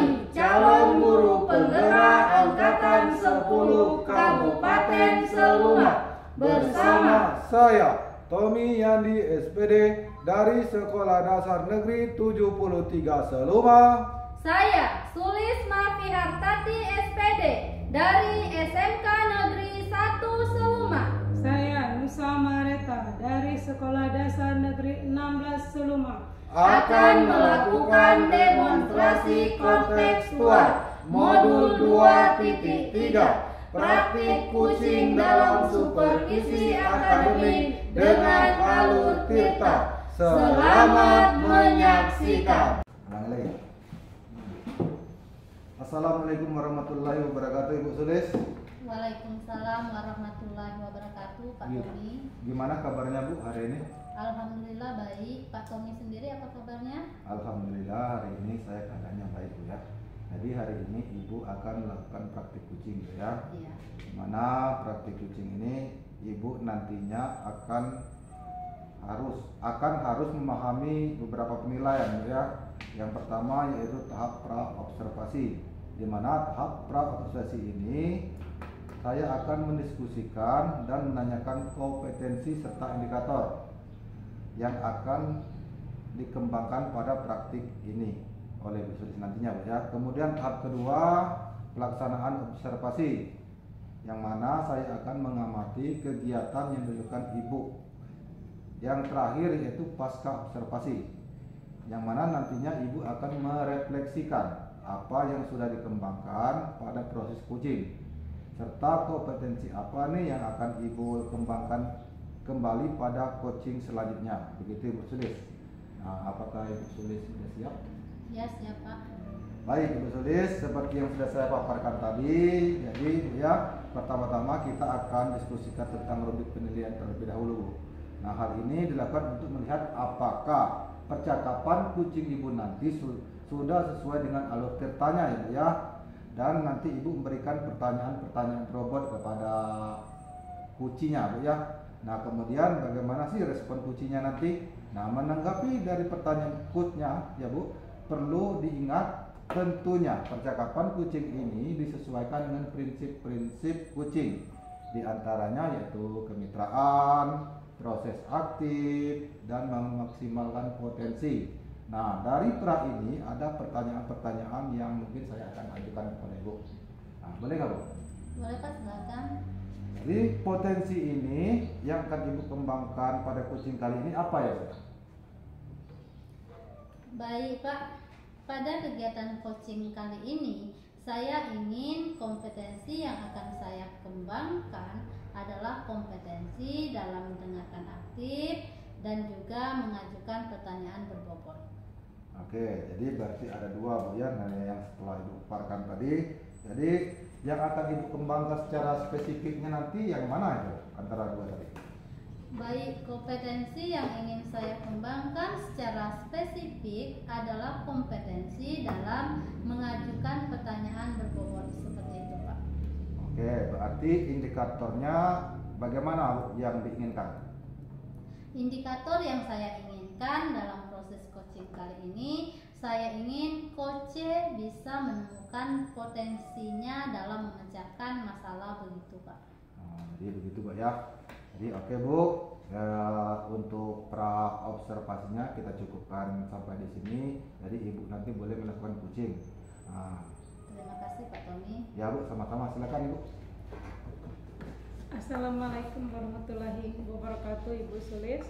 kami, calon guru penggerak Angkatan 10 Kabupaten Seluma, bersama saya, Tommy Yandi SPD dari Sekolah Dasar Negeri 73 Seluma. Saya, Sulisma Fihartati SPD dari SMK Negeri 1 Seluma. Saya, Nusa Mareta dari Sekolah Dasar Negeri 16 Seluma, akan melakukan demonstrasi kontekstual modul 2.3 praktik kucing dalam supervisi akademik dengan alur tirta. Selamat menyaksikan. Assalamualaikum warahmatullahi wabarakatuh, Ibu Sulis. Waalaikumsalam warahmatullahi wabarakatuh, Pak Tommy. Gimana kabarnya Bu hari ini? Alhamdulillah baik. Pak Tommy sendiri apa kabarnya? Alhamdulillah hari ini saya keadaannya baik Bu ya. Jadi hari ini Ibu akan melakukan praktik kucing Bu ya. Iya. Dimana praktik kucing ini Ibu nantinya akan harus memahami beberapa penilaian Bu ya. Yang pertama yaitu tahap pra-observasi. Di mana tahap pra-observasi ini saya akan mendiskusikan dan menanyakan kompetensi serta indikator yang akan dikembangkan pada praktik ini oleh Bu Sulis nantinya Bu ya. Kemudian tahap kedua pelaksanaan observasi, yang mana saya akan mengamati kegiatan yang dilakukan Ibu. Yang terakhir yaitu pasca observasi, yang mana nantinya Ibu akan merefleksikan apa yang sudah dikembangkan pada proses kucing, serta kompetensi apa nih yang akan Ibu kembangkan kembali pada coaching selanjutnya. Begitu Ibu Sulis. Nah, apakah Ibu Sulis sudah siap? Ya, siap Pak. Baik Ibu Sulis, seperti yang sudah saya paparkan tadi, jadi ya pertama-tama kita akan diskusikan tentang rubrik penilaian terlebih dahulu. Nah, hal ini dilakukan untuk melihat apakah percakapan kucing Ibu nanti sudah sesuai dengan alur tirtanya ya, dan nanti Ibu memberikan pertanyaan-pertanyaan robot kepada kucingnya Bu ya. Nah, kemudian bagaimana sih respon kucingnya nanti? Nah, menanggapi dari pertanyaan coachnya ya Bu, perlu diingat tentunya percakapan kucing ini disesuaikan dengan prinsip-prinsip kucing. Di antaranya yaitu kemitraan, proses aktif, dan memaksimalkan potensi. Nah, dari pra ini ada pertanyaan-pertanyaan yang mungkin saya akan ajukan kepada Ibu. Nah, boleh nggak Bu? Boleh Pak, silakan. Jadi potensi ini yang akan Ibu kembangkan pada kucing kali ini apa ya Bu? Baik Pak, pada kegiatan coaching kali ini saya ingin kompetensi yang akan saya kembangkan adalah kompetensi dalam mendengarkan aktif dan juga mengajukan pertanyaan berbobot. Oke, jadi berarti ada dua Bu ya, yang setelah Ibu paparkan tadi. Jadi yang akan Ibu kembangkan secara spesifiknya nanti yang mana itu antara dua tadi? Baik, kompetensi yang ingin saya kembangkan secara spesifik adalah kompetensi dalam mengajukan pertanyaan berbobot seperti itu Pak. Oke, berarti indikatornya bagaimana yang diinginkan? Indikator yang saya inginkan dalam proses coaching kali ini, saya ingin coach bisa menemukan potensinya dalam memecahkan masalah begitu Pak. Jadi begitu Pak ya. Jadi oke Bu, untuk pra observasinya kita cukupkan sampai di sini. Jadi Ibu nanti boleh melakukan kucing. Terima kasih Pak Tommy. Ya Bu, sama-sama, silakan Ibu. Assalamualaikum warahmatullahi wabarakatuh, Ibu Sulis.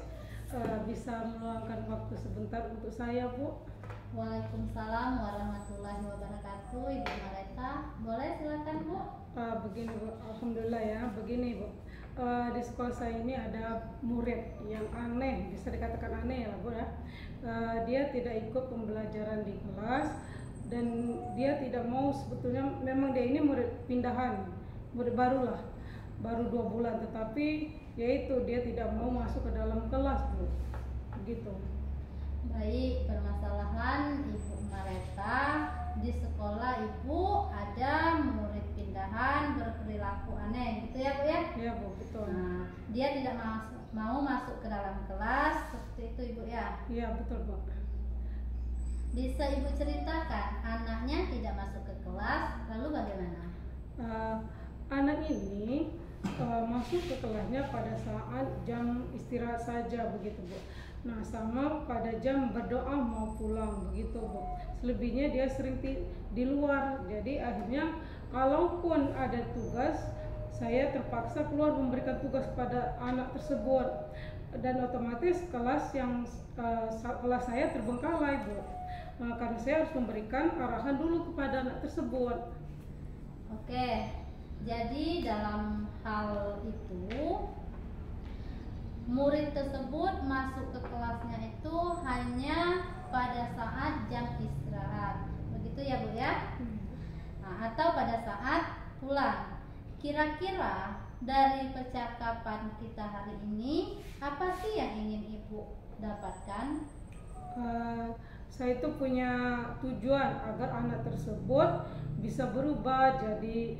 Bisa meluangkan waktu sebentar untuk saya Bu? Waalaikumsalam warahmatullahi wabarakatuh, Ibu Mareta. Boleh silakan Bu. Begini Bu, alhamdulillah ya. Begini Bu, di sekolah saya ini ada murid yang aneh, bisa dikatakan aneh ya Bu ya. Dia tidak ikut pembelajaran di kelas dan dia tidak mau, sebetulnya memang dia ini murid pindahan, murid baru lah, baru 2 bulan, tetapi yaitu dia tidak mau masuk ke dalam kelas Bu, begitu. Baik, permasalahan Ibu Mareta, di sekolah Ibu ada murid pindahan berperilaku aneh gitu ya Bu ya? Iya Bu, betul. Nah, dia tidak mau masuk ke dalam kelas seperti itu Ibu ya? Iya betul Bu. Bisa Ibu ceritakan anaknya tidak masuk ke kelasnya pada saat jam istirahat saja begitu Bu. Nah sama pada jam berdoa mau pulang begitu Bu. Selebihnya dia sering di luar. Jadi akhirnya kalaupun ada tugas, saya terpaksa keluar memberikan tugas pada anak tersebut, dan otomatis kelas saya terbengkalai Bu. Karena saya harus memberikan arahan dulu kepada anak tersebut. Oke, jadi dalam hal itu murid tersebut masuk ke kelasnya itu hanya pada saat jam istirahat, begitu ya Bu ya? Nah, atau pada saat pulang. Kira-kira dari percakapan kita hari ini, apa sih yang ingin Ibu dapatkan? Saya itu punya tujuan agar anak tersebut bisa berubah, jadi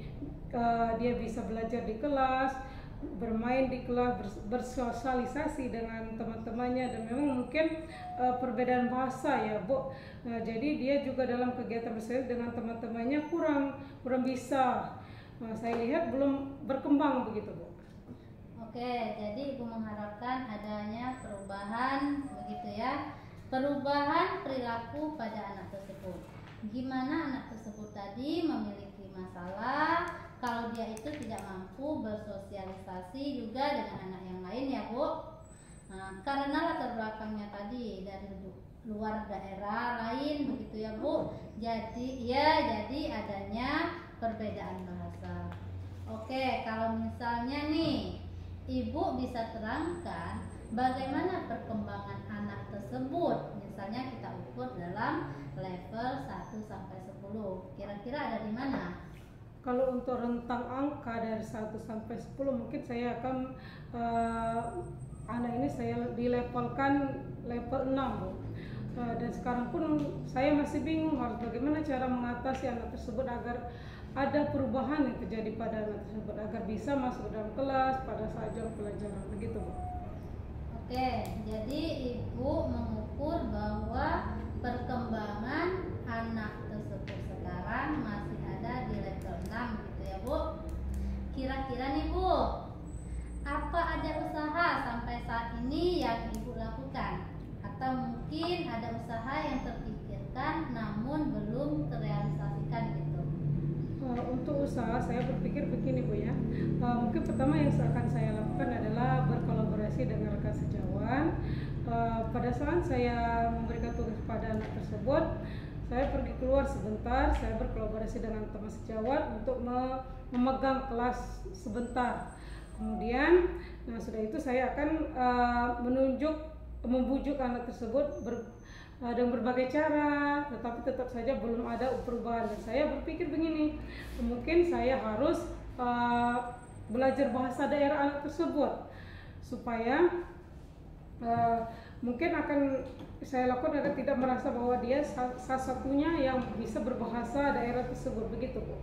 dia bisa belajar di kelas, bermain di kelas, bersosialisasi dengan teman-temannya, dan memang mungkin perbedaan bahasa ya Bu. Jadi dia juga dalam kegiatan bersosialisasi dengan teman-temannya kurang bisa. Saya lihat belum berkembang begitu Bu. Oke, jadi Ibu mengharapkan adanya perubahan begitu ya. Perubahan perilaku pada anak tersebut. Gimana anak tersebut tadi memiliki masalah kalau dia itu tidak mampu bersosialisasi juga dengan anak yang lain ya Bu. Nah, karena latar belakangnya tadi dari luar daerah lain begitu ya Bu. Jadi adanya perbedaan bahasa. Oke, kalau misalnya nih Ibu bisa terangkan bagaimana perkembangan anak tersebut. Misalnya kita ukur dalam level 1 sampai 10. Kira-kira ada di mana? Kalau untuk rentang angka dari 1 sampai 10 mungkin saya akan anak ini saya dilevelkan level 6 Bu. Dan sekarang pun saya masih bingung harus bagaimana cara mengatasi anak tersebut agar ada perubahan yang terjadi pada anak tersebut agar bisa masuk dalam kelas pada saat jam pelajaran begitu Bu. Oke, jadi Ibu mengukur bahwa perkembangan anak tersebut sekarang masih ada di level 6 gitu ya Bu. Kira-kira nih Bu, apa ada usaha sampai saat ini yang Ibu lakukan? Atau mungkin ada usaha yang terpikirkan namun belum terrealisasikan gitu? Untuk usaha saya berpikir begini Bu ya. Mungkin pertama yang akan saya lakukan adalah berkolaborasi dengan rekan sejawat. Pada saat saya memberikan tugas kepada anak tersebut, saya pergi keluar sebentar, saya berkolaborasi dengan teman sejawat untuk memegang kelas sebentar. Kemudian, sudah itu saya akan membujuk anak tersebut dengan berbagai cara, tetapi tetap saja belum ada perubahan. Dan saya berpikir begini, mungkin saya harus belajar bahasa daerah anak tersebut supaya mungkin akan saya lakukan agar tidak merasa bahwa dia salah satunya yang bisa berbahasa daerah tersebut begitu Bu.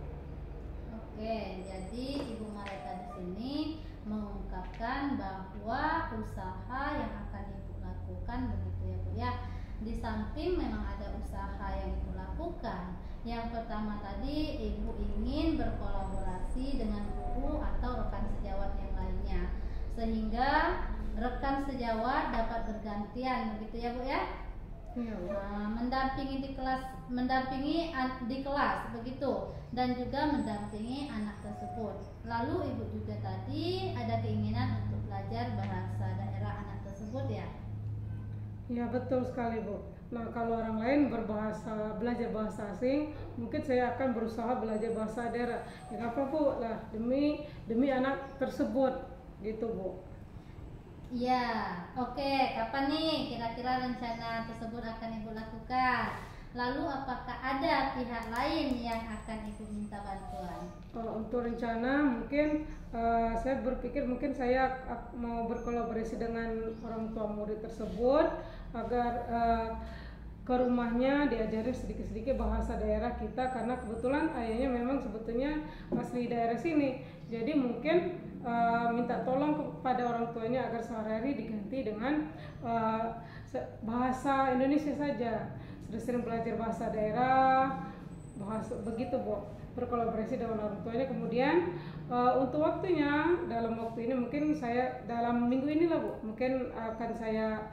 Oke, jadi Ibu Mareta di sini mengungkapkan bahwa usaha yang akan Ibu lakukan begitu ya Bu ya. Di samping memang ada usaha yang Ibu lakukan. Yang pertama tadi Ibu ingin berkolaborasi dengan guru atau rekan sejawat yang lainnya, sehingga rekan sejawat dapat bergantian begitu ya Bu ya. Mendampingi di kelas begitu, dan juga mendampingi anak tersebut. Lalu Ibu juga tadi ada keinginan untuk belajar bahasa daerah anak tersebut ya. Ya betul sekali Bu. Nah kalau orang lain belajar bahasa asing, mungkin saya akan berusaha belajar bahasa daerah. Ya apa Bu lah demi anak tersebut gitu Bu. Ya, oke. Kapan nih kira-kira rencana tersebut akan Ibu lakukan? Lalu apakah ada pihak lain yang akan Ibu minta bantuan? Untuk rencana mungkin saya berpikir mungkin saya mau berkolaborasi dengan orang tua murid tersebut agar ke rumahnya diajari sedikit-sedikit bahasa daerah kita, karena kebetulan ayahnya memang sebetulnya asli daerah sini. Jadi mungkin minta tolong kepada orang tuanya agar sehari-hari diganti dengan bahasa Indonesia saja. Sudah sering belajar bahasa daerah, termasuk begitu Bu, berkolaborasi dengan orang tuanya. Kemudian untuk waktunya, dalam waktu ini mungkin saya dalam minggu ini lah Bu, mungkin akan saya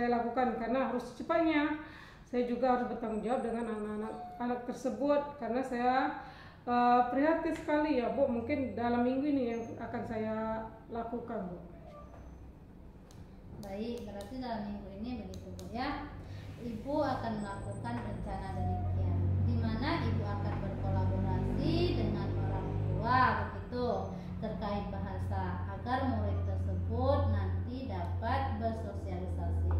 lakukan karena harus secepatnya. Saya juga harus bertanggung jawab dengan anak-anak tersebut karena saya prihatin sekali ya Bu. Mungkin dalam minggu ini yang akan saya lakukan Bu. Baik, berarti dalam minggu ini begitu Bu ya. Ibu akan melakukan rencana demikian, di mana ibu akan berkolaborasi dengan orang tua begitu terkait bahasa agar murid tersebut nanti dapat bersosialisasi.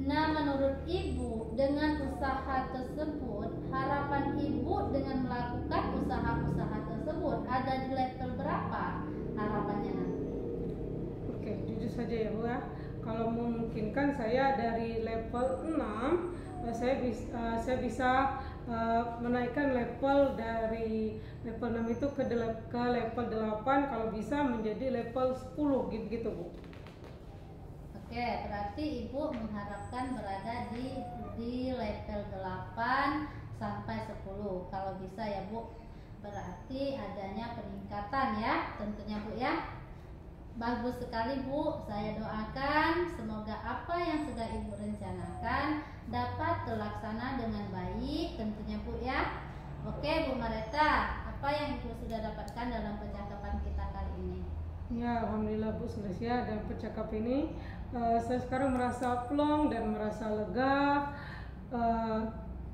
Nah, menurut ibu dengan usaha tersebut, harapan ibu dengan melakukan usaha-usaha tersebut ada di level berapa harapannya nanti? Oke, jujur saja ya Bu ya. Kalau memungkinkan saya dari level 6 saya bisa menaikkan level dari level 6 itu ke level 8, kalau bisa menjadi level 10 gitu Bu. Oke, berarti ibu mengharapkan berada di level 8 sampai 10 kalau bisa ya Bu. Berarti adanya peningkatan ya tentunya Bu ya. Bagus sekali Bu, saya doakan semoga apa yang sudah ibu rencanakan dapat terlaksana dengan baik tentunya Bu ya. Oke Bu Mareta, apa yang ibu sudah dapatkan dalam percakapan kita kali ini? Ya, alhamdulillah Bu Celestia, dalam percakapan ini saya sekarang merasa plong dan merasa lega.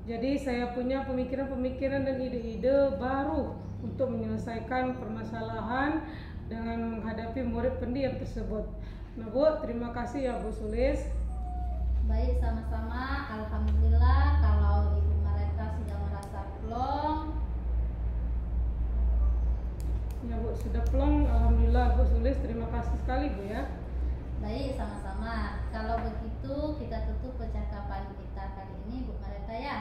Jadi saya punya pemikiran-pemikiran dan ide-ide baru untuk menyelesaikan permasalahan dengan menghadapi murid pendiam tersebut. Nah Bu, terima kasih ya Bu Sulis. Baik, sama-sama. Alhamdulillah kalau Ibu Mareta sudah merasa plong. Ya Bu, sudah plong. Alhamdulillah Bu Sulis, terima kasih sekali Bu ya. Baik, sama-sama. Kalau begitu kita tutup percakapan kita kali ini Bu Mareta ya.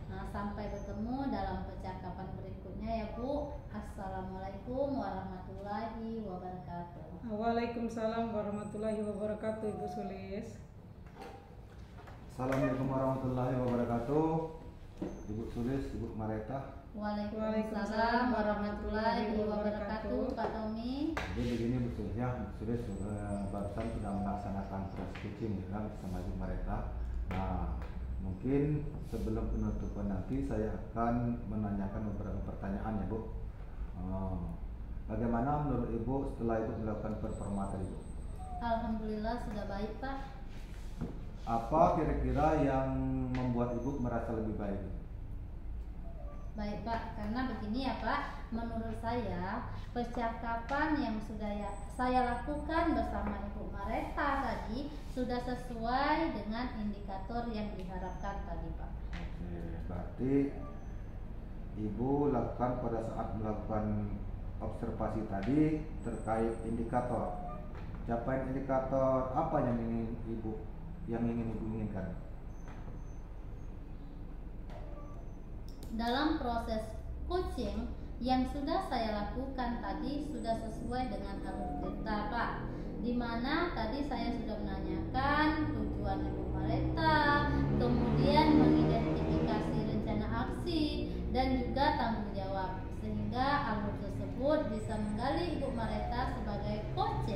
Nah, sampai bertemu dalam percakapan berikutnya ya Bu. Assalamualaikum warahmatullahi wabarakatuh. Waalaikumsalam warahmatullahi wabarakatuh Ibu Sulis. Assalamualaikum warahmatullahi wabarakatuh. Ibu Sulis, Ibu Mareta. Waalaikumsalam warahmatullahi wabarakatuh Pak Tommy. Jadi begini Bu Sulis ya, Bu Sulis barusan sudah melaksanakan proses pitching ya bersama Ibu Mareta. Nah, mungkin sebelum penutupan nanti saya akan menanyakan beberapa pertanyaan ya Bu. Bagaimana menurut Ibu setelah Ibu melakukan performa tadi Bu? Alhamdulillah sudah baik Pak. Apa kira-kira yang membuat Ibu merasa lebih baik? Baik Pak, karena begini ya Pak, menurut saya percakapan yang sudah saya lakukan bersama Ibu Mareta tadi sudah sesuai dengan indikator yang diharapkan tadi Pak. Oke, berarti Ibu lakukan pada saat melakukan observasi tadi terkait indikator. Capaian indikator apa yang ingin Ibu inginkan? Dalam proses coaching yang sudah saya lakukan tadi sudah sesuai dengan alur cerita Pak, dimana tadi saya sudah menanyakan tujuan Ibu Mareta, kemudian mengidentifikasi rencana aksi dan juga tanggung jawab, sehingga alur tersebut bisa menggali Ibu Mareta sebagai coach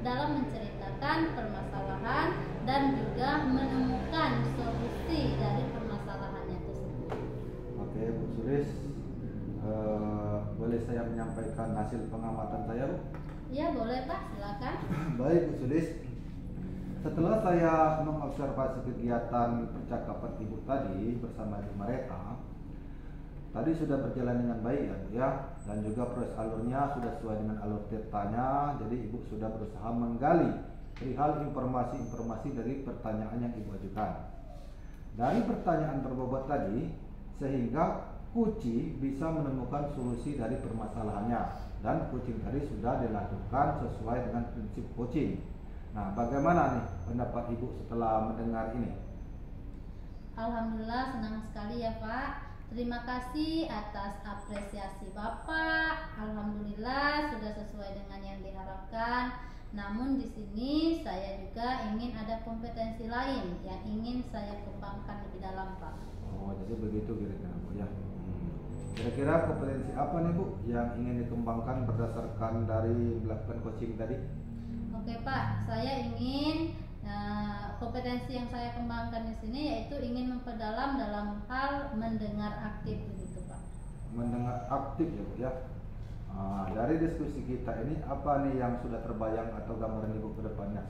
dalam menceritakan permasalahan dan juga menemukan solusi dari permasalahannya tersebut. Oke Bu Sulis, boleh saya menyampaikan hasil pengamatan saya Bu? Ya boleh Pak, silakan. Baik Bu Sulis, setelah saya mengobservasi kegiatan percakapan Ibu tadi bersama Ibu Mareta, tadi sudah berjalan dengan baik ya Bu ya, dan juga proses alurnya sudah sesuai dengan alur ceritanya. Jadi Ibu sudah berusaha menggali perihal informasi-informasi dari pertanyaan yang Ibu ajukan. Dari pertanyaan berbobot tadi, sehingga Kuci bisa menemukan solusi dari permasalahannya, dan coaching tadi sudah dilakukan sesuai dengan prinsip coaching. Nah, bagaimana nih pendapat Ibu setelah mendengar ini? Alhamdulillah senang sekali ya Pak. Terima kasih atas apresiasi Bapak. Alhamdulillah sudah sesuai dengan yang diharapkan. Namun di sini saya juga ingin ada kompetensi lain yang ingin saya kembangkan lebih dalam, Pak. Oh, jadi begitu kira-kira Bu ya. Kira-kira kompetensi apa nih Bu yang ingin dikembangkan berdasarkan dari melakukan coaching tadi? Oke Pak, saya ingin kompetensi yang saya kembangkan di sini yaitu ingin memperdalam dalam hal mendengar aktif begitu Pak. Mendengar aktif ya Bu ya. Dari diskusi kita ini apa nih yang sudah terbayang atau gambaran Ibu ke depannya?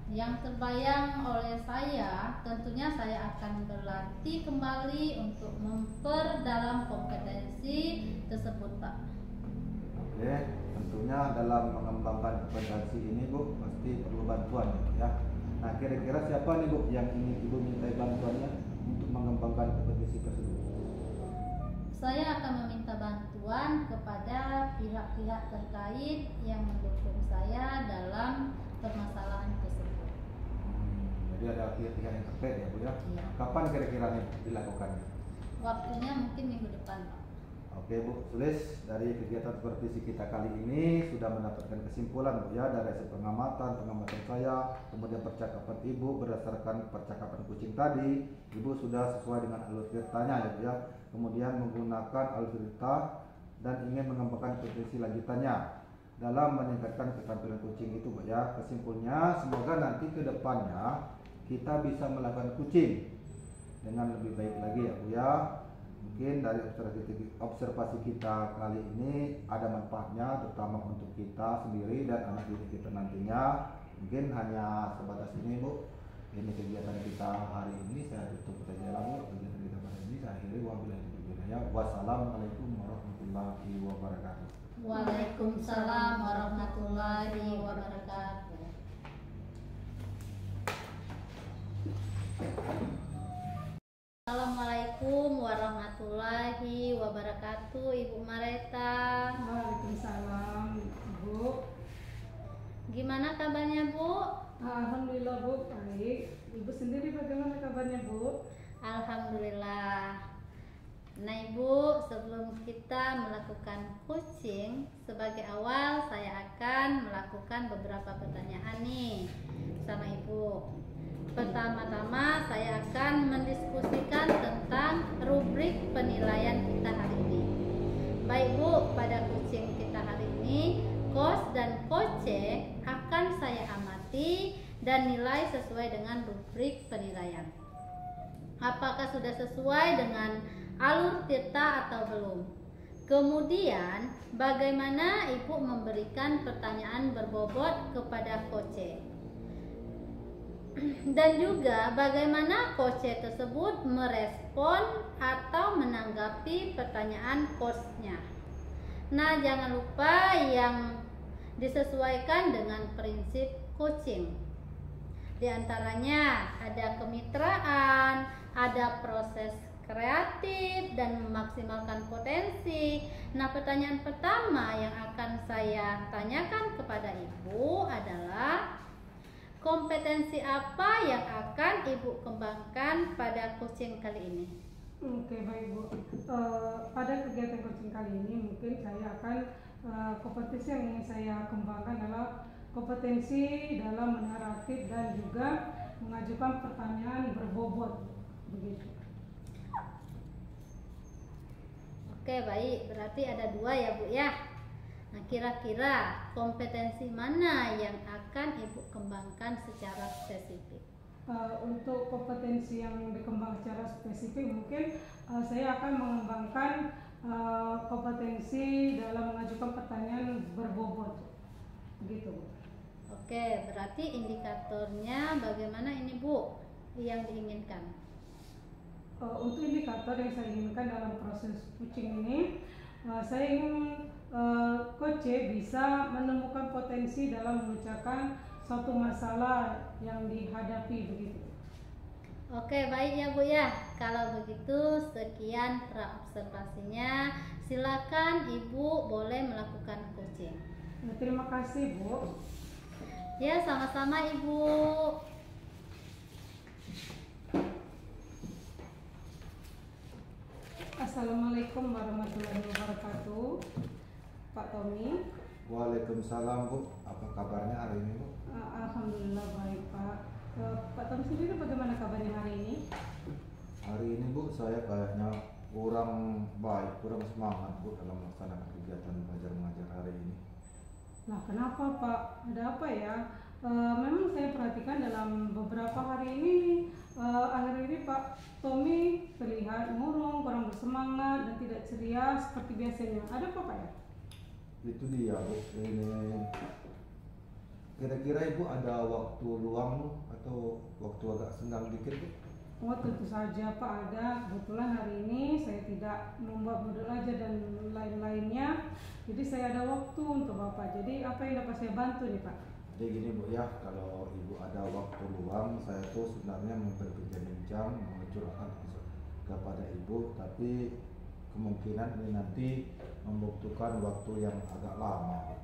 Yang terbayang oleh saya, tentunya saya akan berlatih kembali untuk memperdalam kompetensi tersebut Pak. Oke, tentunya dalam mengembangkan kompetensi ini Bu pasti perlu bantuan ya. Nah, kira-kira siapa nih Bu yang ingin Ibu minta bantuannya untuk mengembangkan kompetensi tersebut? Saya akan meminta bantuan kepada pihak-pihak terkait yang mendukung saya dalam permasalahan tersebut. Jadi ada pihak-pihak yang terkait ya Bu ya. Iya. Kapan kira-kira nih dilakukannya? Waktunya mungkin minggu depan Pak. Oke Bu Sulis, dari kegiatan supervisi kita kali ini sudah mendapatkan kesimpulan Bu ya dari hasil pengamatan saya, kemudian percakapan Ibu berdasarkan percakapan kucing tadi, Ibu sudah sesuai dengan alur ceritanya ya Bu ya. Kemudian menggunakan alur cerita dan ingin mengembangkan kompetensi lanjutannya dalam meningkatkan keterampilan kucing itu Bu ya. Kesimpulannya semoga nanti ke depannya kita bisa melakukan kucing dengan lebih baik lagi ya Bu ya. Mungkin dari observasi kita kali ini ada manfaatnya terutama untuk kita sendiri dan anak didik kita nantinya. Mungkin hanya sebatas ini Bu. Ini kegiatan kita hari ini, saya tutup saja Bu. Kegiatan kita pada ini saya akhiri. Wassalamualaikum warahmatullahi wabarakatuh. Waalaikumsalam warahmatullahi wabarakatuh. Assalamualaikum warahmatullahi wabarakatuh, Ibu Mareta. Waalaikumsalam, Bu. Gimana kabarnya Bu? Alhamdulillah Bu, baik. Ibu sendiri bagaimana kabarnya Bu? Alhamdulillah. Nah Ibu, sebelum kita melakukan coaching, sebagai awal saya akan melakukan beberapa pertanyaan nih sama Ibu. Pertama-tama saya akan mendiskusikan tentang rubrik penilaian kita hari ini. Baik Bu, pada coaching kita hari ini, coach dan coache akan saya amati dan nilai sesuai dengan rubrik penilaian. Apakah sudah sesuai dengan alur tirta atau belum? Kemudian, bagaimana Ibu memberikan pertanyaan berbobot kepada coache? Dan juga bagaimana coache tersebut merespon atau menanggapi pertanyaan coachnya. Nah, jangan lupa yang disesuaikan dengan prinsip coaching. Di antaranya ada kemitraan, ada proses kreatif dan memaksimalkan potensi. Nah, pertanyaan pertama yang akan saya tanyakan kepada Ibu adalah kompetensi apa yang akan Ibu kembangkan pada coaching kali ini? Oke, baik Bu. Pada kegiatan coaching kali ini mungkin saya akan kompetensi yang ingin saya kembangkan adalah kompetensi dalam menaratif dan juga mengajukan pertanyaan berbobot, begitu. Oke, baik. Berarti ada dua ya Bu ya. Nah, kira-kira kompetensi mana yang akan Ibu kembangkan secara spesifik? Untuk kompetensi yang dikembangkan secara spesifik mungkin saya akan mengembangkan kompetensi dalam mengajukan pertanyaan berbobot, begitu Bu. Oke, berarti indikatornya bagaimana ini Bu yang diinginkan? Untuk indikator yang saya inginkan dalam proses coaching ini, saya ingin coach bisa menemukan potensi dalam memecahkan suatu masalah yang dihadapi, begitu. Oke, baik ya Bu ya. Kalau begitu sekian pra-observasinya. Silakan Ibu boleh melakukan coaching. Terima kasih Bu. Ya, sama-sama Ibu. Assalamualaikum warahmatullahi wabarakatuh, Pak Tommy. Waalaikumsalam Bu, apa kabarnya hari ini Bu? Alhamdulillah baik Pak. Pak Tom sendiri bagaimana kabarnya hari ini? Hari ini Bu, saya kayaknya kurang baik, kurang semangat Bu dalam melaksanakan kegiatan belajar mengajar hari ini. Nah kenapa Pak? Ada apa ya? Memang saya perhatikan dalam beberapa hari ini, akhir ini Pak Tommy terlihat murung, kurang bersemangat dan tidak ceria seperti biasanya. Ada apa Pak ya? Itu dia Bu, ini kira-kira Ibu ada waktu luang atau waktu agak senggang dikit Bu? Oh tentu saja Pak ada. Kebetulan hari ini saya tidak membuat modul aja dan lain-lainnya. Jadi saya ada waktu untuk Bapak. Jadi apa yang dapat saya bantu nih Pak? Jadi gini Bu ya, kalau Ibu ada waktu luang, saya tuh sebenarnya mau berbincang-bincang, mau curhat kepada Ibu, tapi kemungkinan ini nanti membutuhkan waktu yang agak lama.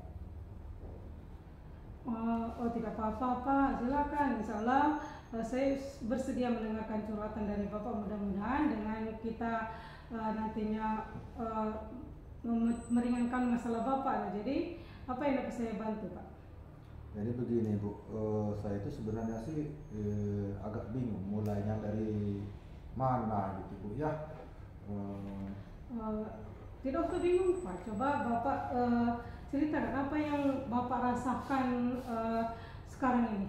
Oh tidak apa-apa Pak, silakan. Insya Allah saya bersedia mendengarkan curhatan dari Bapak. Mudah-mudahan dengan kita nantinya meringankan masalah Bapak. Nah, jadi apa yang dapat saya bantu Pak? Jadi begini Bu, saya itu sebenarnya sih agak bingung mulainya dari mana gitu Bu ya. Tidak usah bingung Pak, coba Bapak ceritakan apa yang Bapak rasakan sekarang ini.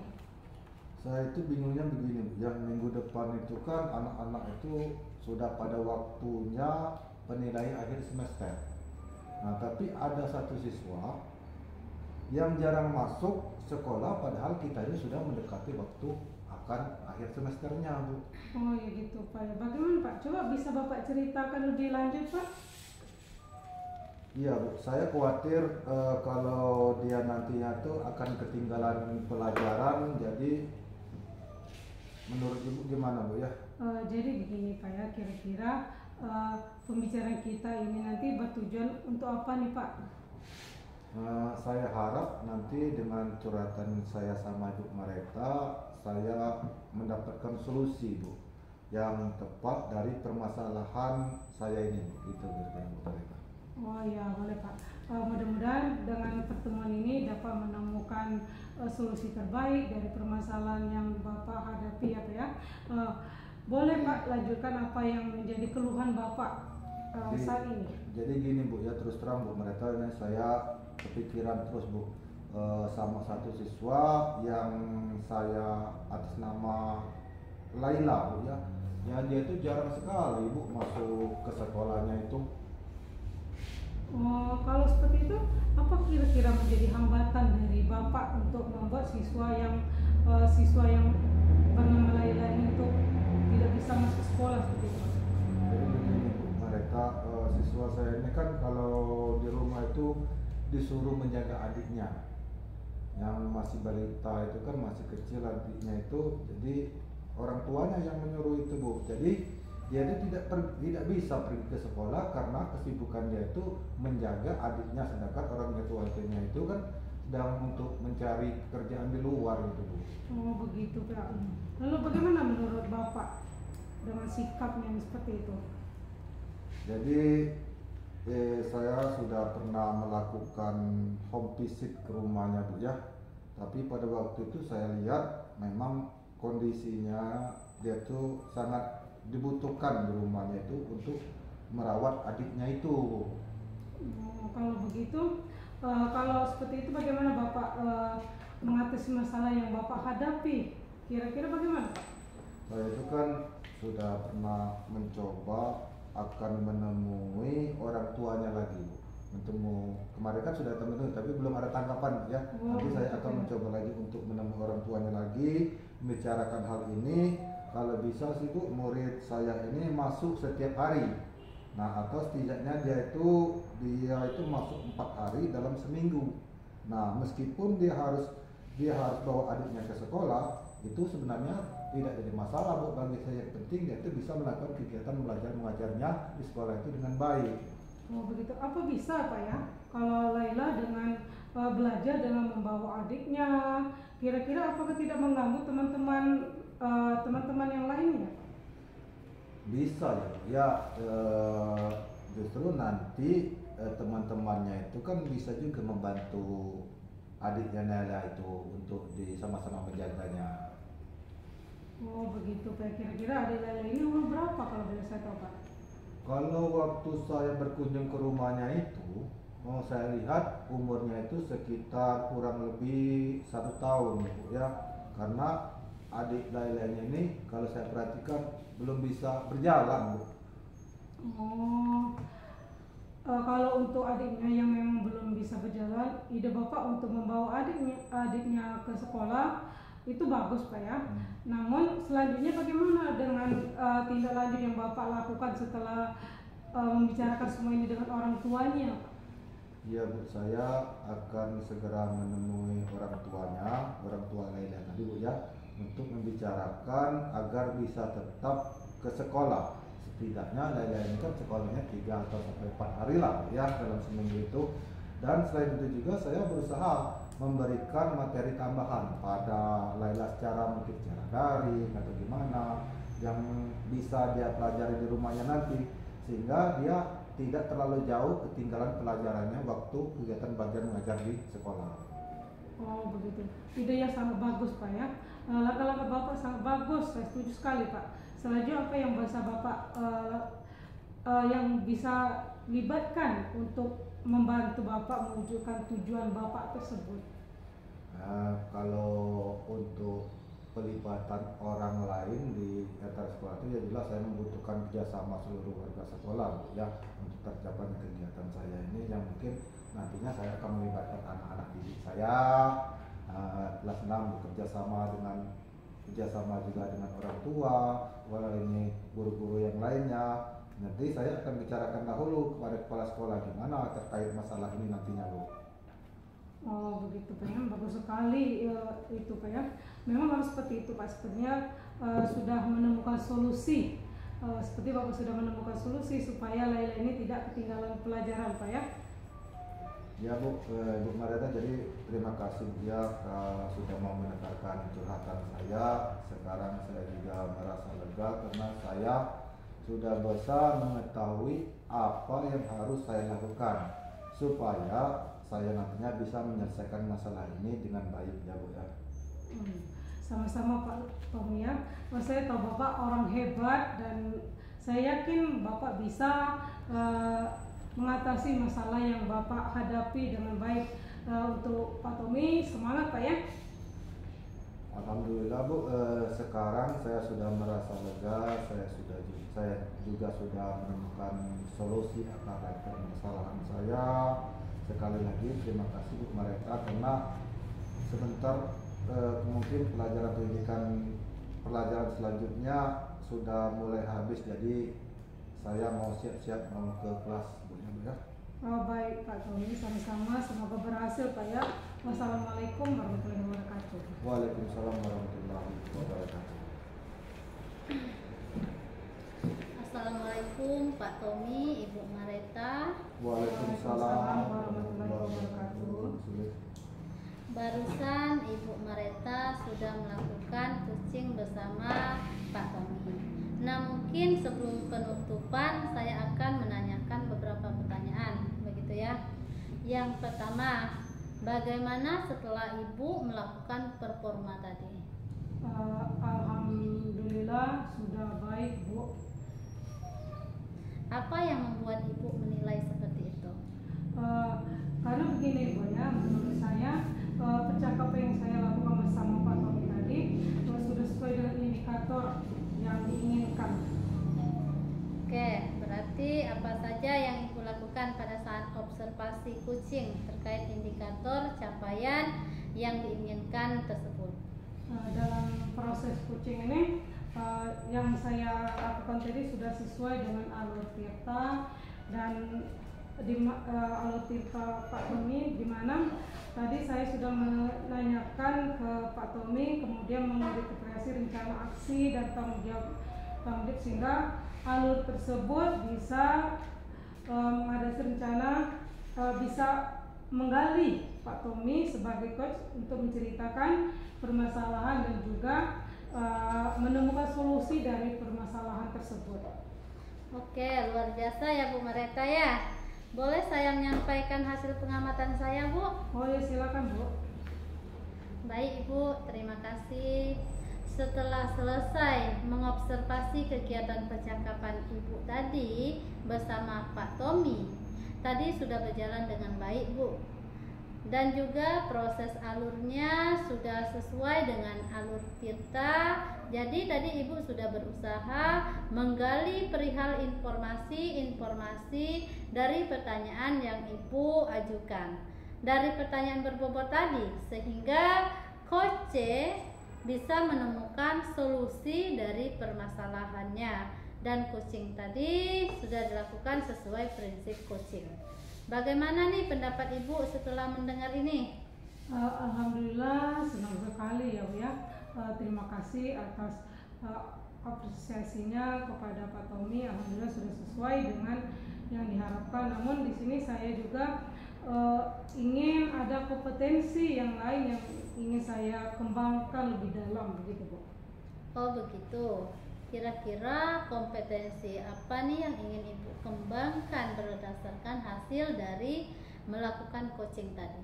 Saya itu bingungnya begini Bu, yang minggu depan itu kan anak-anak itu sudah pada waktunya penilaian akhir semester. Nah tapi ada satu siswa yang jarang masuk sekolah padahal kita ini sudah mendekati waktu akan akhir semesternya Bu. Oh ya gitu Pak. Bagaimana Pak? Coba bisa Bapak ceritakan lebih lanjut Pak? Iya Bu, saya khawatir kalau dia nantinya tuh akan ketinggalan pelajaran. Jadi menurut Ibu gimana Bu ya? Jadi begini Pak ya, kira-kira pembicaraan kita ini nanti bertujuan untuk apa nih Pak? Saya harap nanti dengan curhatan saya sama Ibu Mareta, saya mendapatkan solusi Bu yang tepat dari permasalahan saya ini Bu, gitu Bu Mareta. Oh ya boleh Pak. Mudah-mudahan dengan pertemuan ini dapat menemukan solusi terbaik dari permasalahan yang Bapak hadapi ya Pak ya. Boleh Pak lanjutkan apa yang menjadi keluhan Bapak saat ini? Jadi gini Bu ya, terus terang Bu Mareta, ini saya kepikiran terus Bu sama satu siswa yang saya atas nama Laila Bu ya. Ya dia itu jarang sekali Bu masuk ke sekolahnya itu. Kalau seperti itu, apa kira-kira menjadi hambatan dari Bapak untuk membuat siswa yang bernama Laila ini untuk tidak bisa masuk sekolah seperti itu? Jadi begini Bu, mereka siswa saya ini kan kalau di rumah itu disuruh menjaga adiknya yang masih balita, itu kan masih kecil adiknya itu, jadi orang tuanya yang menyuruh itu Bu. Jadi dia itu tidak bisa pergi ke sekolah karena kesibukan dia itu menjaga adiknya, sedangkan orang tuanya itu kan sedang untuk mencari pekerjaan di luar gitu Bu. Oh begitu Pak. Lalu bagaimana menurut Bapak dengan sikap yang seperti itu? Jadi saya sudah pernah melakukan home visit ke rumahnya Bu ya, tapi pada waktu itu saya lihat memang kondisinya dia tuh sangat dibutuhkan di rumahnya itu untuk merawat adiknya itu. Kalau begitu, kalau seperti itu bagaimana Bapak mengatasi masalah yang Bapak hadapi? Kira-kira bagaimana Pak? Saya itu kan sudah pernah mencoba akan menemui orang tuanya lagi Bu. Kemarin kan sudah menemui tapi belum ada tanggapan ya. Nanti saya akan mencoba lagi untuk menemui orang tuanya lagi, membicarakan hal ini. Kalau bisa sih Bu, murid saya ini masuk setiap hari. Nah atau setidaknya dia itu masuk 4 hari dalam seminggu. Nah meskipun dia harus bawa adiknya ke sekolah, itu sebenarnya tidak jadi masalah Bu bagi saya. Yang penting dia itu bisa melakukan kegiatan belajar mengajarnya di sekolah itu dengan baik. Oh begitu. Apa bisa Pak ya? Kalau Laila dengan belajar dengan membawa adiknya, kira-kira apakah tidak mengganggu teman-teman yang lainnya? Bisa ya, justru nanti teman-temannya itu kan bisa juga membantu adiknya Naila itu untuk sama-sama menjaganya. Oh begitu Pak. Kira-kira adik Laila ini umur berapa kalau boleh saya tahu Pak? Kalau waktu saya berkunjung ke rumahnya itu, saya lihat umurnya itu sekitar kurang lebih 1 tahun ya Bu ya. Karena adik Lailanya ini kalau saya perhatikan belum bisa berjalan Bu. Oh, kalau untuk adiknya yang memang belum bisa berjalan, ide Bapak untuk membawa adiknya ke sekolah itu bagus Pak ya. Namun selanjutnya bagaimana dengan tindak lanjut yang Bapak lakukan setelah membicarakan semua ini dengan orang tuanya? Iya Bu, saya akan segera menemui orang tua Laila tadi Bu ya, untuk membicarakan agar bisa tetap ke sekolah. Setidaknya Laila ini kan sekolahnya 3 atau sampai 4 hari lah ya dalam seminggu itu. Dan selain itu juga saya berusaha memberikan materi tambahan pada Laila secara mungkin secara daring atau gimana yang bisa dia pelajari di rumahnya nanti, sehingga dia tidak terlalu jauh ketinggalan pelajarannya waktu kegiatan belajar mengajar di sekolah. Oh begitu, ide yang sangat bagus Pak ya. Langkah-langkah Bapak sangat bagus, saya setuju sekali Pak. Selanjutnya apa yang bisa Bapak yang bisa libatkan untuk membantu Bapak mewujudkan tujuan Bapak tersebut? Kalau untuk pelibatan orang lain di antara sekolah itu ya jelas saya membutuhkan kerjasama seluruh warga sekolah ya untuk tercapainya kegiatan saya ini, yang mungkin nantinya saya akan melibatkan anak-anak didik saya kelas 6 bekerja sama juga dengan orang tua, ini guru-guru yang lainnya. Nanti saya akan bicarakan dahulu kepada kepala sekolah gimana terkait masalah ini nantinya Bu. Oh begitu Pak ya, bagus sekali itu Pak ya. Memang harus seperti itu Pak. Sepertinya sudah menemukan solusi. Seperti Bapak sudah menemukan solusi supaya Laila ini tidak ketinggalan pelajaran Pak ya. Ya Bu, Bu Marieta, jadi terima kasih ya sudah mau mendengarkan curhatan saya. Sekarang saya juga merasa lega karena saya sudah bisa mengetahui apa yang harus saya lakukan supaya saya nantinya bisa menyelesaikan masalah ini dengan baik ya Bu ya. Sama-sama Pak Tommy ya. Saya tahu Bapak orang hebat dan saya yakin Bapak bisa mengatasi masalah yang Bapak hadapi dengan baik. Untuk Pak Tommy, semangat Pak ya. Alhamdulillah Bu, sekarang saya sudah merasa lega, saya juga sudah menemukan solusi atas permasalahan saya. Sekali lagi terima kasih Bu Marieta, karena sebentar mungkin pelajaran selanjutnya sudah mulai habis, jadi saya mau siap-siap mau ke kelas Bu ya. Oh baik Pak Tommy, sama-sama, semoga berhasil Pak ya. Wassalamualaikum warahmatullahi wabarakatuh. Waalaikumsalam warahmatullahi wabarakatuh. Assalamualaikum Pak Tommy, Ibu Marieta. Waalaikumsalam warahmatullahi wabarakatuh. Barusan Ibu Marieta sudah melakukan coaching bersama Pak Tommy. Nah mungkin sebelum penutupan saya akan menanyakan beberapa pertanyaan, begitu ya. Yang pertama, bagaimana setelah Ibu melakukan performa tadi? Alhamdulillah sudah baik Bu. Apa yang membuat Ibu menilai seperti itu? Karena begini Bu ya, menurut saya percakapan yang saya lakukan bersama Pak Tommy tadi sudah sesuai dengan indikator yang diinginkan. Oke, berarti apa saja yang Ibu lakukan pada saat observasi kucing terkait indikator capaian yang diinginkan tersebut? Dalam proses kucing ini yang saya lakukan tadi sudah sesuai dengan alur tirta dan alur tirta Pak Tommy, di mana tadi saya sudah menanyakan ke Pak Tommy, kemudian mengidentifikasi rencana aksi dan tanggung jawab sehingga alur tersebut bisa mengadasi rencana, bisa menggali Pak Tommy sebagai coach untuk menceritakan permasalahan dan juga menemukan solusi dari permasalahan tersebut. Oke, luar biasa ya Bu Marieta ya. Boleh saya menyampaikan hasil pengamatan saya, Bu? Oh ya, silakan Bu. Baik Ibu, terima kasih. Setelah selesai mengobservasi kegiatan percakapan Ibu tadi bersama Pak Tommy, tadi sudah berjalan dengan baik Bu. Dan juga proses alurnya sudah sesuai dengan alur Tirta. Jadi tadi Ibu sudah berusaha menggali perihal informasi-informasi dari pertanyaan yang Ibu ajukan. Dari pertanyaan berbobot tadi, sehingga Coach C bisa menemukan solusi dari permasalahannya. Dan coaching tadi sudah dilakukan sesuai prinsip coaching. Bagaimana nih pendapat Ibu setelah mendengar ini? Alhamdulillah senang sekali ya Bu ya. Terima kasih atas apresiasinya kepada Pak Tommy. Alhamdulillah sudah sesuai dengan yang diharapkan. Namun di sini saya juga ingin ada kompetensi yang lain yang ingin saya kembangkan lebih dalam begitu Bu. Oh begitu. Kira-kira kompetensi apa nih yang ingin Ibu kembangkan berdasarkan hasil dari melakukan coaching tadi?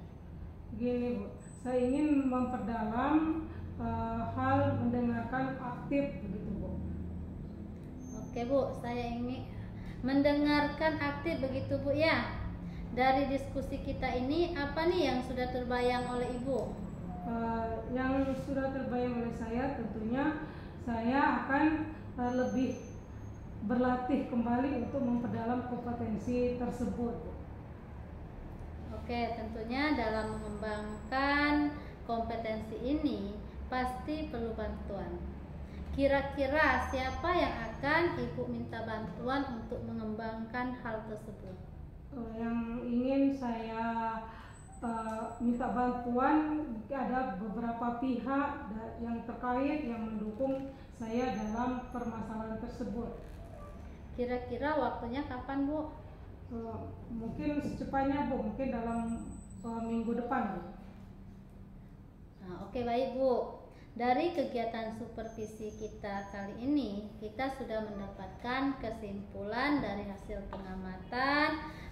Gini Bu, saya ingin memperdalam hal mendengarkan aktif begitu Bu. Oke Bu, saya ingin mendengarkan aktif begitu Bu ya. Dari diskusi kita ini apa nih yang sudah terbayang oleh Ibu? Yang sudah terbayang oleh saya tentunya saya akan lebih berlatih kembali untuk memperdalam kompetensi tersebut. Oke, tentunya dalam mengembangkan kompetensi ini pasti perlu bantuan. Kira-kira siapa yang akan Ibu minta bantuan untuk mengembangkan hal tersebut? Yang ingin saya minta bantuan, ada beberapa pihak yang terkait yang mendukung saya dalam permasalahan tersebut. Kira-kira waktunya kapan Bu? Mungkin secepatnya Bu, mungkin dalam minggu depan Bu. Nah, oke baik Bu. Dari kegiatan supervisi kita kali ini, kita sudah mendapatkan kesimpulan dari hasil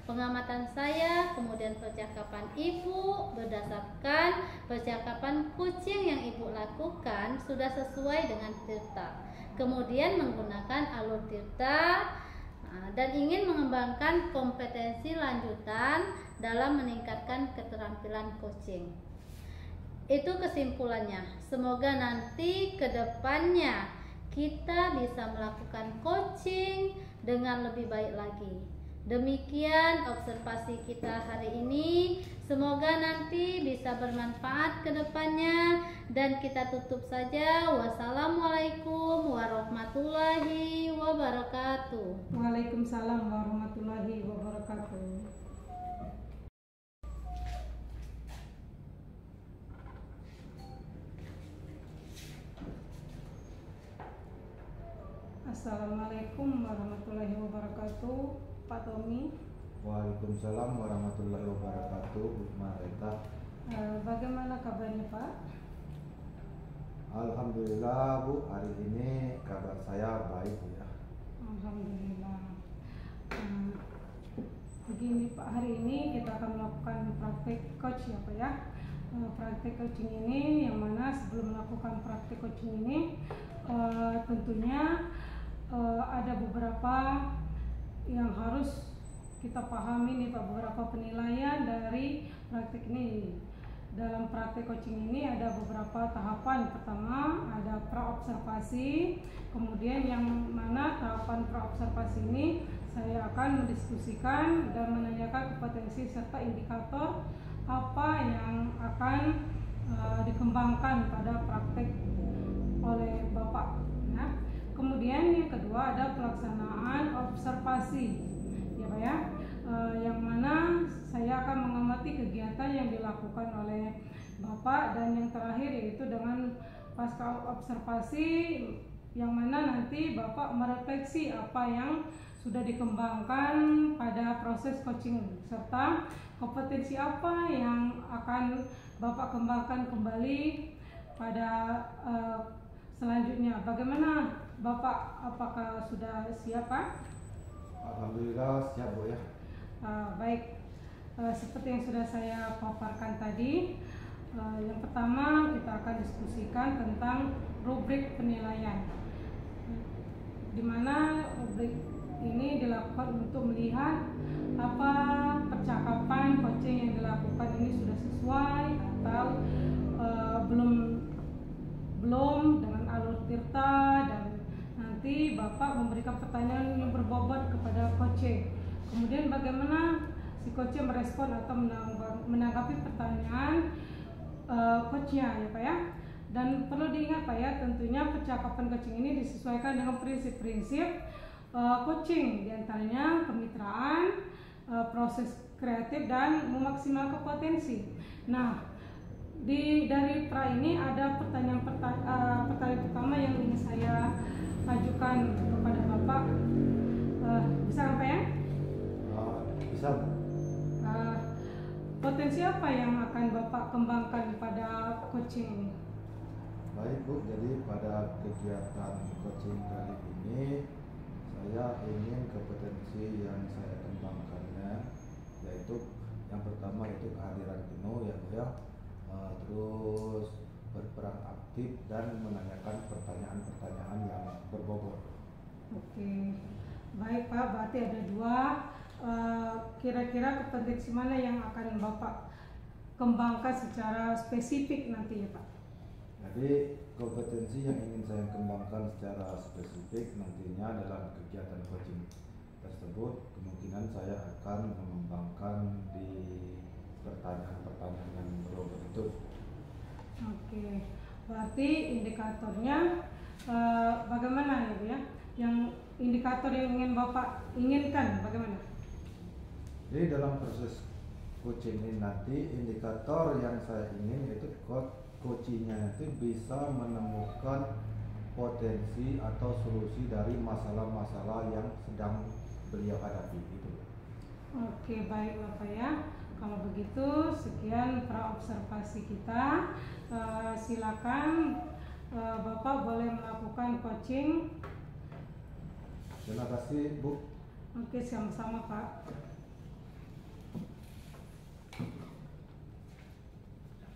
pengamatan saya, kemudian percakapan Ibu berdasarkan percakapan coaching yang Ibu lakukan sudah sesuai dengan Tirta. Kemudian menggunakan alur Tirta dan ingin mengembangkan kompetensi lanjutan dalam meningkatkan keterampilan coaching. Itu kesimpulannya. Semoga nanti ke depannya kita bisa melakukan coaching dengan lebih baik lagi. Demikian observasi kita hari ini. Semoga nanti bisa bermanfaat ke depannya. Dan kita tutup saja. Wassalamualaikum warahmatullahi wabarakatuh. Waalaikumsalam warahmatullahi wabarakatuh. Assalamualaikum warahmatullahi wabarakatuh, Pak Tommy. Waalaikumsalam warahmatullahi wabarakatuh, Bu Marita. Bagaimana kabarnya Pak? Alhamdulillah Bu, hari ini kabar saya baik ya. Alhamdulillah. Begini Pak, hari ini kita akan melakukan praktik coach ya Pak ya. Praktik coaching ini yang mana sebelum melakukan praktik coaching ini tentunya ada beberapa yang harus kita pahami nih Pak, beberapa penilaian dari praktik ini. Dalam praktik coaching ini ada beberapa tahapan. Pertama ada praobservasi, kemudian yang mana tahapan praobservasi ini saya akan mendiskusikan dan menanyakan kompetensi serta indikator apa yang akan dikembangkan pada praktik oleh Bapak. Nah, kemudian yang kedua ada pelaksanaan observasi, ya Pak ya, yang mana saya akan mengamati kegiatan yang dilakukan oleh Bapak, dan yang terakhir yaitu dengan pasca observasi, yang mana nanti Bapak merefleksi apa yang sudah dikembangkan pada proses coaching serta kompetensi apa yang akan Bapak kembangkan kembali pada selanjutnya. Bagaimana Bapak, apakah sudah siap Pak? Alhamdulillah siap Bu ya. Baik, seperti yang sudah saya paparkan tadi, yang pertama kita akan diskusikan tentang rubrik penilaian, di mana rubrik ini dilakukan untuk melihat apa percakapan coaching yang dilakukan ini sudah sesuai atau belum dengan alur tirta, dan nanti Bapak memberikan pertanyaan yang berbobot kepada coaching. Kemudian bagaimana si coaching merespon atau menanggapi pertanyaan coachnya, ya Pak ya. Dan perlu diingat Pak ya, tentunya percakapan coaching ini disesuaikan dengan prinsip-prinsip coaching, diantaranya kemitraan, proses kreatif, dan memaksimalkan potensi. Nah, dari pra ini ada pertanyaan pertama yang ingin saya ajukan kepada Bapak. Bisa kan Pak ya? Bisa. Potensi apa yang akan Bapak kembangkan pada coaching ini? Baik Bu, jadi pada kegiatan coaching kali ini saya ingin kompetensi yang saya kembangkannya, yaitu yang pertama itu kehadiran penuh ya Bu ya, terus berperan aktif dan menanyakan pertanyaan-pertanyaan yang berbobot. Oke, baik Pak, berarti ada dua. Kira-kira kompetensi mana yang akan Bapak kembangkan secara spesifik nanti ya Pak? Jadi kompetensi yang ingin saya kembangkan secara spesifik nantinya dalam kegiatan coaching tersebut, kemungkinan saya akan mengembangkan di pertanyaan-pertanyaan yang berbobot itu. Oke, berarti indikatornya bagaimana ya Bu ya? Yang indikator yang ingin Bapak inginkan bagaimana? Jadi dalam proses coaching ini nanti indikator yang saya ingin yaitu coachingnya nanti bisa menemukan potensi atau solusi dari masalah-masalah yang sedang beliau hadapi gitu. Oke, baik Bapak ya. Kalau begitu sekian pra observasi kita. Silakan Bapak boleh melakukan coaching. Terima kasih Bu. Oke, sama-sama Pak.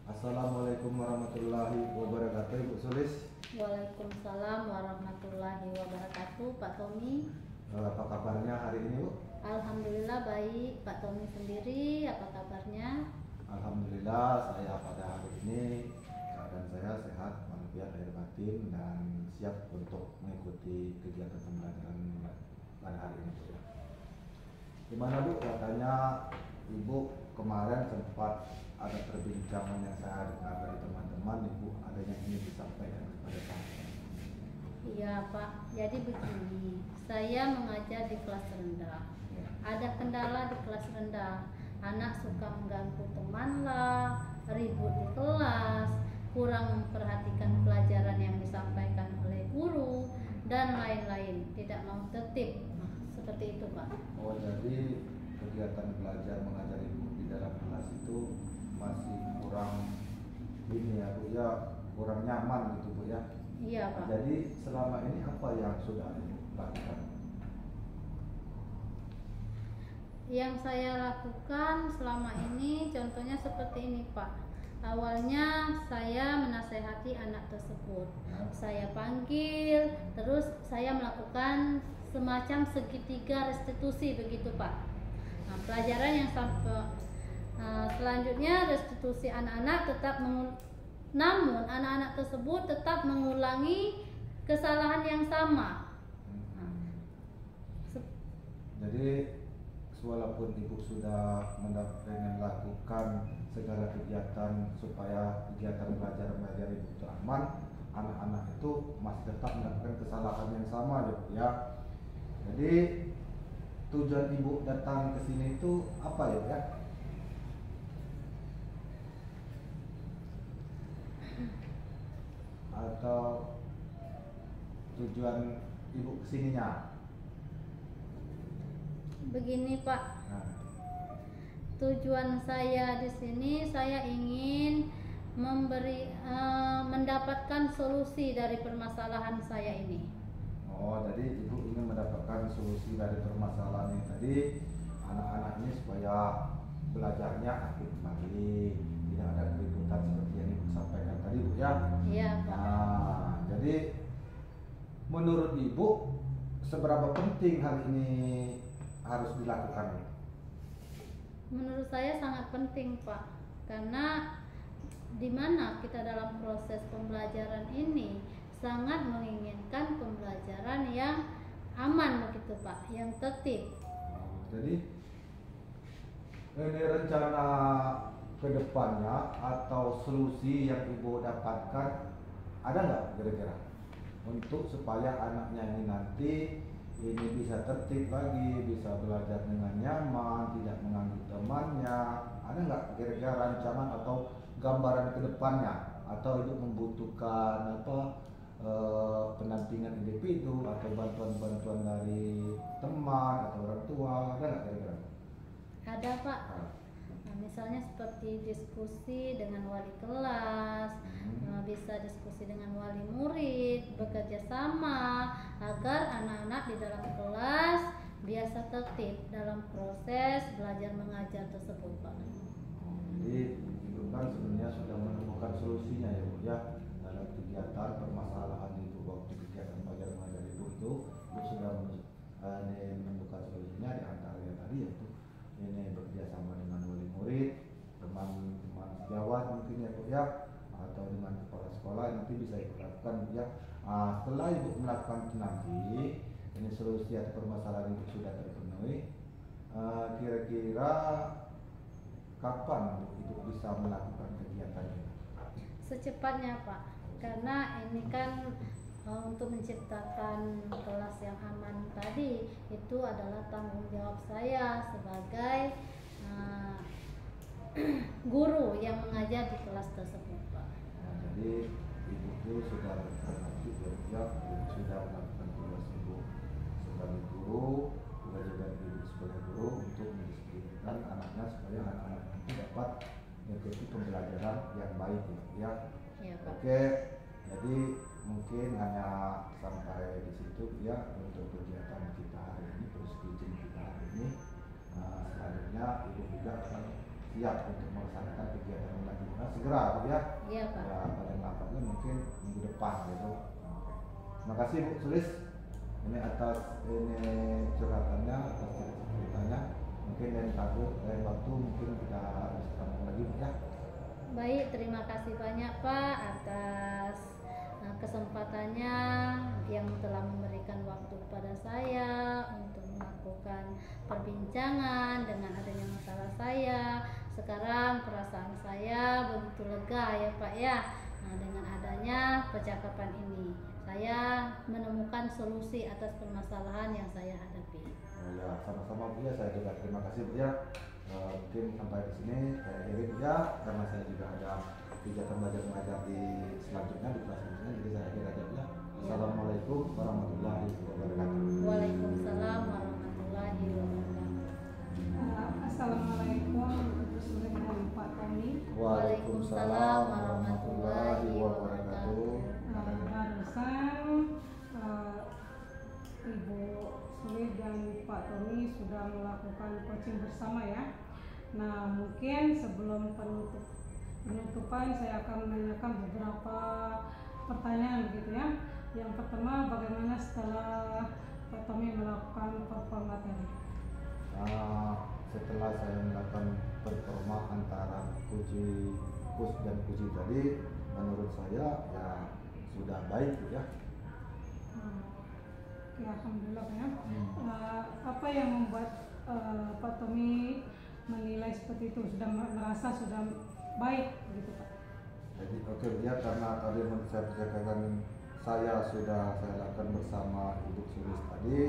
Assalamualaikum warahmatullahi wabarakatuh, Bu Sulis. Waalaikumsalam warahmatullahi wabarakatuh, Pak Tommy. Apa kabarnya hari ini Bu? Alhamdulillah baik. Pak Tommy sendiri apa kabarnya? Alhamdulillah saya pada hari ini keadaan saya sehat walafiat lahir batin dan siap untuk mengikuti kegiatan pembelajaran pada hari ini Bu. Gimana Bu, katanya Ibu kemarin sempat ada perbincangan yang saya dengar dari teman-teman, Ibu ada yang ingin disampaikan kepada saya. Iya Pak, jadi begini, saya mengajar di kelas rendah. Ya. Ada kendala di kelas rendah, anak suka mengganggu teman lah, ribut di kelas, kurang memperhatikan pelajaran yang disampaikan oleh guru, dan lain-lain, tidak mau tertib. Seperti itu Pak. Oh, jadi kegiatan belajar mengajar Ibu di dalam kelas itu masih kurang ini ya Bu ya, kurang nyaman gitu Bu ya. Iya Pak. Jadi selama ini apa yang sudah Ibu lakukan? Yang saya lakukan selama ini contohnya seperti ini Pak. Awalnya saya menasehati anak tersebut. Ya. Saya panggil, terus saya melakukan semacam segitiga restitusi begitu Pak. Nah, pelajaran yang selanjutnya restitusi anak-anak tetap namun anak-anak tersebut tetap mengulangi kesalahan yang sama. Jadi walaupun Ibu sudah melakukan segala kegiatan supaya kegiatan belajar mengajar Ibu itu aman, anak-anak itu masih tetap melakukan kesalahan yang sama ya Bu ya. Jadi tujuan Ibu datang ke sini itu apa ya Bu ya? Atau tujuan Ibu kesininya? Begini Pak, Nah, tujuan saya di sini saya ingin mendapatkan solusi dari permasalahan saya ini. oh, jadi Ibu ingin mendapatkan solusi dari permasalahan yang tadi anak-anak ini supaya belajarnya aktif kembali, tidak ada keributan seperti yang Ibu sampaikan tadi, Bu ya. Iya, Pak. Nah, jadi menurut Ibu seberapa penting hal ini harus dilakukan? Menurut saya sangat penting, Pak, karena di mana kita dalam proses pembelajaran ini sangat menginginkan pembelajaran yang aman begitu, Pak, yang tertib. Jadi ini rencana kedepannya atau solusi yang Ibu dapatkan ada nggak kira-kira untuk supaya anaknya ini nanti ini bisa tertib lagi, bisa belajar dengan nyaman, tidak mengganggu temannya? Ada nggak kira-kira rancangan atau gambaran kedepannya, atau Ibu membutuhkan pendampingan individu atau bantuan-bantuan dari teman atau orang tua? Ada nggak kira-kira? Ada, Pak. Nah, misalnya seperti diskusi dengan wali kelas, bisa diskusi dengan wali murid, bekerja sama agar anak-anak di dalam kelas biasa tertib dalam proses belajar mengajar tersebut, Pak. Jadi Ibu kan sebenarnya sudah menemukan solusinya ya, Bu ya, dalam kegiatan permasalahan itu, waktu kegiatan belajar mengajar Ibu itu sudah menemukan solusinya, di antaranya tadi yaitu ini bekerja sama dengan wali murid, teman-teman sejawat mungkin ya, Bu ya, atau dengan kepala sekolah nanti bisa Ibu lakukan, Bu ya. Setelah Ibu melakukan itu nanti ini solusi atau permasalahan Ibu sudah terpenuhi, kira-kira kapan Ibu bisa melakukan kegiatan ini? Secepatnya, Pak, karena ini kan untuk menciptakan kelas yang aman tadi itu adalah tanggung jawab saya sebagai guru yang mengajar di kelas tersebut, Pak. Nah, jadi Ibu itu sudah berarti sudah melakukan tugas Ibu sebagai guru, kewajiban Ibu sebagai guru untuk mendisiplinkan anaknya supaya anak-anak itu dapat mengikuti pembelajaran yang baik, ya. Ya, Pak. Oke, jadi mungkin hanya sampai di situ ya untuk kegiatan kita hari ini, terus izin kita hari ini. Selanjutnya Ibu juga akan siap untuk melaksanakan kegiatan yang dilakukan segera, ya. Iya, Pak. Ya, pada nampaknya mungkin minggu depan gitu. Terima kasih Bu Sulis ini atas ini curhatannya, atas ceritanya. Mungkin lain waktu mungkin kita harus ketemu lagi, ya. Baik, terima kasih banyak, Pak, atas kesempatannya yang telah memberikan waktu kepada saya untuk melakukan perbincangan dengan adanya masalah saya. Sekarang perasaan saya begitu lega ya, Pak ya. Nah, dengan adanya percakapan ini, saya menemukan solusi atas permasalahan yang saya hadapi. Oh ya, sama-sama Bu ya, saya juga terima kasih Bu ya. Mungkin sampai di sini saya akhiri Bu ya, karena saya juga ada kegiatan belajar mengajar di selanjutnya, di kelas selanjutnya, jadi saya akhiri aja Bu ya. Assalamualaikum warahmatullahi wabarakatuh. Waalaikumsalam warahmatullahi wabarakatuh. Assalamualaikum dengan Pak Tommy. Waalaikumsalam warahmatullahi wabarakatuh. Barusan Ibu Sulit dan Pak Tommy sudah melakukan coaching bersama ya. Nah, mungkin sebelum penutupan saya akan menanyakan beberapa pertanyaan begitu ya. Yang pertama, bagaimana setelah Pak Tommy melakukan performa tadi? Setelah saya melakukan performa antara kus dan puji tadi, menurut saya ya sudah baik ya. Oke, alhamdulillah ya. Apa yang membuat Pak Tommy menilai seperti itu, sudah merasa sudah baik gitu Pak? Jadi oke ya, karena tadi menurut saya percakapan saya sudah saya lakukan bersama Ibu Sulis tadi,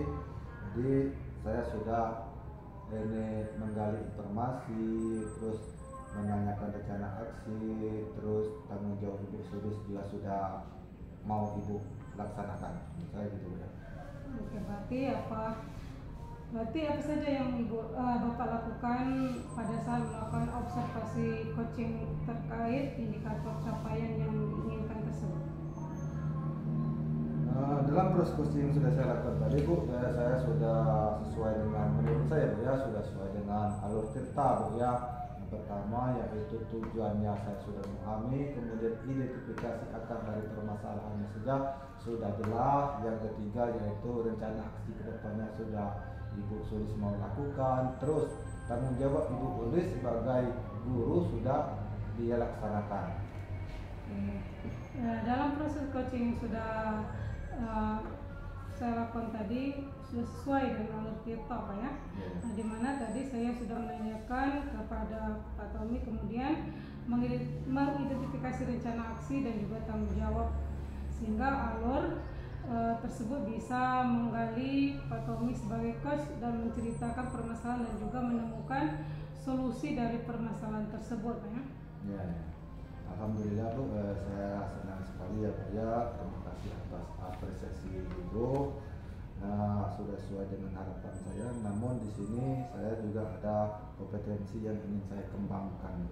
jadi saya sudah ini menggali informasi, terus menanyakan rencana aksi, terus tanggung jawab Ibu Sulis juga sudah mau Ibu laksanakan. Saya gitu ya. Oke, berarti apa saja yang Bapak lakukan pada saat melakukan observasi coaching terkait indikator capaian yang diinginkan tersebut? Dalam proses coaching yang sudah saya lakukan tadi Bu, saya sudah sesuai dengan, menurut saya Bu ya, sudah sesuai dengan alur tirta Bu ya. Yang pertama yaitu tujuannya saya sudah memahami, kemudian identifikasi akar dari permasalahannya sudah jelas. Yang ketiga yaitu rencana aksi kedepannya sudah Ibu Sulis mau lakukan, terus tanggung jawab Ibu Sulis sebagai guru sudah dia laksanakan. Dalam proses coaching yang sudah saya lakukan tadi sudah sesuai dengan alur tirta Pak ya. Nah, dimana tadi saya sudah menanyakan kepada Pak Tommy, kemudian mengidentifikasi rencana aksi dan juga tanggung jawab, sehingga alur tersebut bisa menggali Pak Tommy sebagai coach dan menceritakan permasalahan dan juga menemukan solusi dari permasalahan tersebut Pak ya. Ya. Alhamdulillah Bu, saya senang sekali ya Pak ya. Terima kasih atas apresiasi Ibu. Nah, sudah sesuai dengan harapan saya. Namun di sini saya juga ada kompetensi yang ingin saya kembangkan.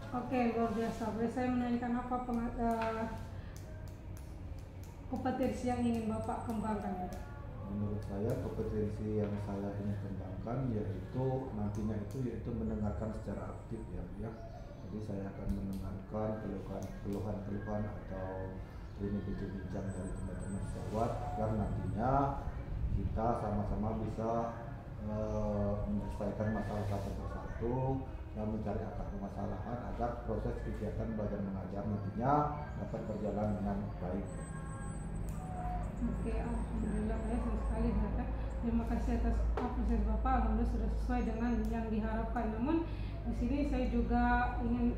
Oke, luar biasa. Boleh saya menanyakan apa kompetensi yang ingin Bapak kembangkan? Menurut saya kompetensi yang saya ingin kembangkan yaitu nantinya yaitu mendengarkan secara aktif ya Bu ya. Jadi saya akan mendengarkan keluhan atau ini bincang dari teman-teman sejawat agar nantinya kita sama-sama bisa menyelesaikan masalah satu persatu dan mencari akar permasalahan agar proses kegiatan belajar mengajar nantinya dapat berjalan dengan baik. Oke, alhamdulillah ya, senang sekali ya. Terima kasih atas apresiasi Bapak. Alhamdulillah sudah sesuai dengan yang diharapkan. Namun di sini saya juga ingin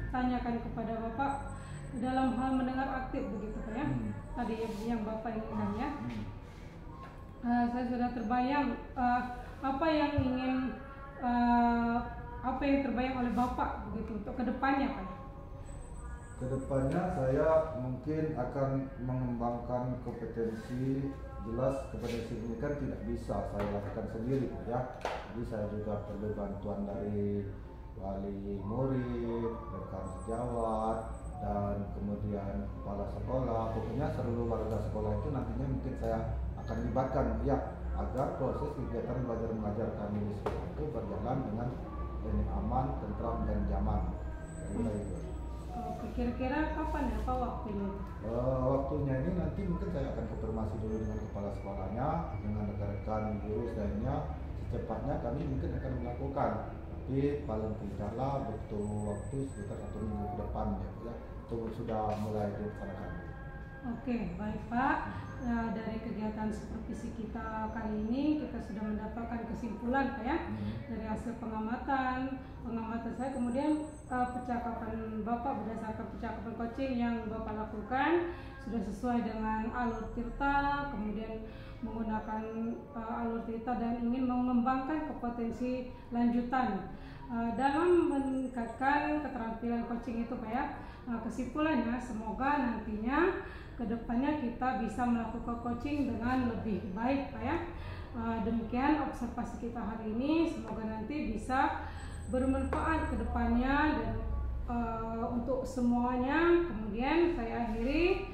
tanyakan kepada Bapak dalam hal mendengar aktif begitu Pak ya. Tadi yang Bapak inginkan ya. Saya sudah terbayang apa yang terbayang oleh Bapak begitu untuk kedepannya Pak. Kedepannya saya mungkin akan mengembangkan kompetensi. Jelas kompetensi ini kan tidak bisa saya lakukan sendiri Pak ya. Jadi saya juga perlu bantuan dari wali murid, rekan sejawat, dan kemudian kepala sekolah. Pokoknya seluruh warga sekolah itu nantinya mungkin saya akan libatkan ya, agar proses kegiatan belajar mengajar kami di sekolah itu berjalan dengan aman, tentram, dan nyaman. Kira-kira kapan ya Pak waktunya? Waktunya ini nanti mungkin saya akan konfirmasi dulu dengan kepala sekolahnya, dengan rekan-rekan guru lainnya. Secepatnya kami mungkin akan melakukan, tapi paling tidaklah butuh waktu sekitar 1 minggu ke depan ya, itu sudah mulai dilaksanakan. Oke, baik Pak. Dari kegiatan supervisi kita kali ini kita sudah mendapatkan kesimpulan Pak ya, dari hasil pengamatan saya, kemudian percakapan Bapak berdasarkan percakapan coaching yang Bapak lakukan sudah sesuai dengan alur tirta, kemudian menggunakan alur tirta dan ingin mengembangkan kompetensi lanjutan dalam meningkatkan keterampilan coaching itu Pak ya. Kesimpulannya semoga nantinya kedepannya kita bisa melakukan coaching dengan lebih baik Pak ya. Demikian observasi kita hari ini, semoga nanti bisa bermanfaat kedepannya dan untuk semuanya. Kemudian saya akhiri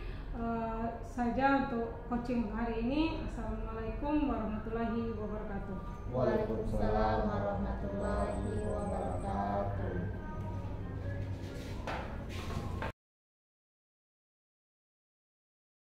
saja untuk coaching hari ini. Assalamualaikum warahmatullahi wabarakatuh. Waalaikumsalam warahmatullahi wabarakatuh.